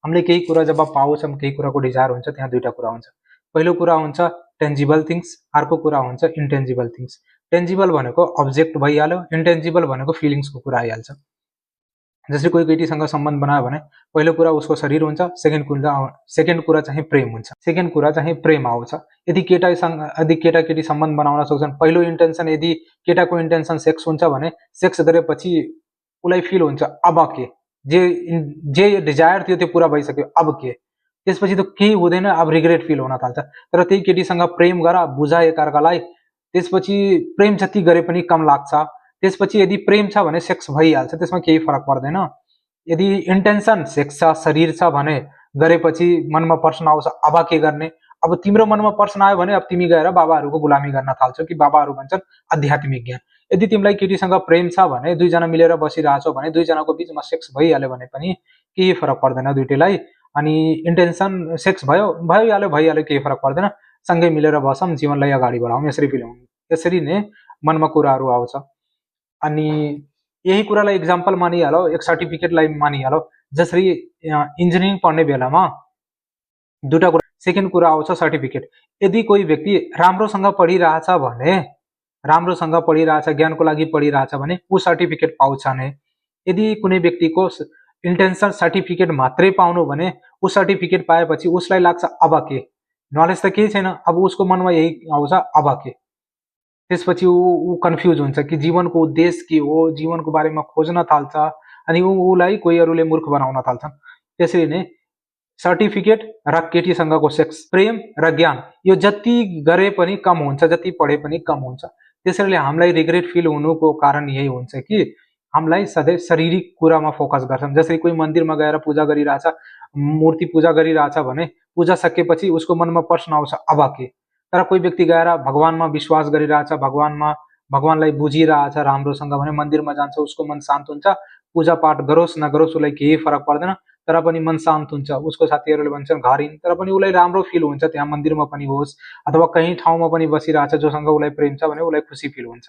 हामीले केही कुरा जब पाउँछौँ, केही कुराको डिजायर हुन्छ, त्यहाँ दुईटा कुरा हुन्छ। पहिलो कुरा हुन्छ टेन्जिबल थिङ्स, अर्को कुरा हुन्छ इन्टेन्जिबल थिङ्स। टेन्जिबल भनेको अब्जेक्ट भइहाल्यो, इन्टेन्जिबल भनेको फिलिङ्सको कुरा आइहाल्छ। जसरी कोही केटीसँग सम्बन्ध बनायो भने पहिलो कुरा उसको शरीर हुन्छ, सेकेन्ड कुरा चाहिँ प्रेम हुन्छ, सेकेन्ड कुरा चाहिँ प्रेम आउँछ। यदि केटा केटी सम्बन्ध बनाउन सक्छन्, पहिलो इन्टेन्सन यदि केटाको इन्टेन्सन सेक्स हुन्छ भने सेक्स गरेपछि उसलाई फिल हुन्छ अब के, जे डिजायर थियो त्यो पुरा भइसक्यो, अब के, त्यसपछि त केही हुँदैन, अब रिग्रेट फिल हुन थाल्छ। तर त्यही केटीसँग प्रेम गर, बुझा एकअर्कालाई, त्यसपछि प्रेम जति गरे पनि कम लाग्छ। त्यसपछि यदि प्रेम छ भने सेक्स भइहाल्छ, त्यसमा केही फरक पर्दैन। यदि इन्टेन्सन सेक्स छ, शरीर छ भने गरेपछि मनमा प्रश्न आउँछ अब के गर्ने। अब तिम्रो मनमा प्रश्न आयो भने अब तिमी गएर बाबाहरूको गुलामी गर्न थाल्छौ, कि बाबाहरू भन्छन् आध्यात्मिक ज्ञान। यदि तिमीलाई केटीसँग प्रेम छ भने, दुईजना मिलेर बसिरहेछौ भने, दुईजनाको बिचमा सेक्स भइहाल्यो भने पनि केही फरक पर्दैन दुइटैलाई। अनि इन्टेन्सन सेक्स भइहाल्यो, केही फरक पर्दैन, सँगै मिलेर बसौँ, जीवनलाई अगाडि बढाउँ, यसरी नै मनमा कुराहरू आउँछ। अनि यही कुरालाई इक्जाम्पल मानिहालौ, एक सर्टिफिकेटलाई मानिहालौ। जसरी इन्जिनियरिङ पढ्ने बेलामा दुईटा कुरा, सेकेन्ड कुरा आउँछ सर्टिफिकेट। यदि कोही व्यक्ति राम्रोसँग पढिरहेछ भने, राम्रोसँग पढिरहेछ, ज्ञानको लागि पढिरहेछ भने ऊ सर्टिफिकेट पाउँछ नै। यदि कुनै व्यक्तिको इन्टेन्सन सर्टिफिकेट मात्रै पाउनु भने ऊ सर्टिफिकेट पाएपछि उसलाई लाग्छ अब के, नलेज त केही छैन, अब उसको मनमा यही आउँछ अब के। त्यसपछि ऊ कन्फ्युज हुन्छ कि जीवनको उद्देश्य के हो, जीवनको बारेमा खोज्न थाल्छ, अनि ऊलाई कोहीहरूले मूर्ख बनाउन थाल्छन्। त्यसरी नै सर्टिफिकेट र केटीसँगको सेक्स, प्रेम र ज्ञान, यो जति गरे पनि कम हुन्छ, जति पढे पनि कम हुन्छ। त्यसैले हामीलाई रिग्रेट फिल हुनुको कारण यही हुन्छ कि हामीलाई सधैँ शारीरिक कुरामा फोकस गर्छौँ। जसरी कोही मन्दिरमा गएर पूजा गरिरहेछ, मूर्ति पूजा गरिरहेछ भने पूजा सकेपछि उसको मनमा प्रश्न आउँछ अब के। तर कोही व्यक्ति गएर भगवानमा विश्वास गरिरहेछ, भगवानलाई बुझिरहेछ राम्रोसँग भने मन्दिरमा जान्छ, उसको मन शान्त हुन्छ। पूजा पाठ गरोस् नगरोस् उसलाई केही फरक पर्दैन, तर पनि मन शान्त हुन्छ। उसको साथीहरूले भन्छन् घर हिँड, तर पनि उसलाई राम्रो फिल हुन्छ, त्यहाँ मन्दिरमा पनि होस् अथवा कहीँ ठाउँमा पनि बसिरहेछ जोसँग उसलाई प्रेम छ भने उसलाई खुसी फिल हुन्छ।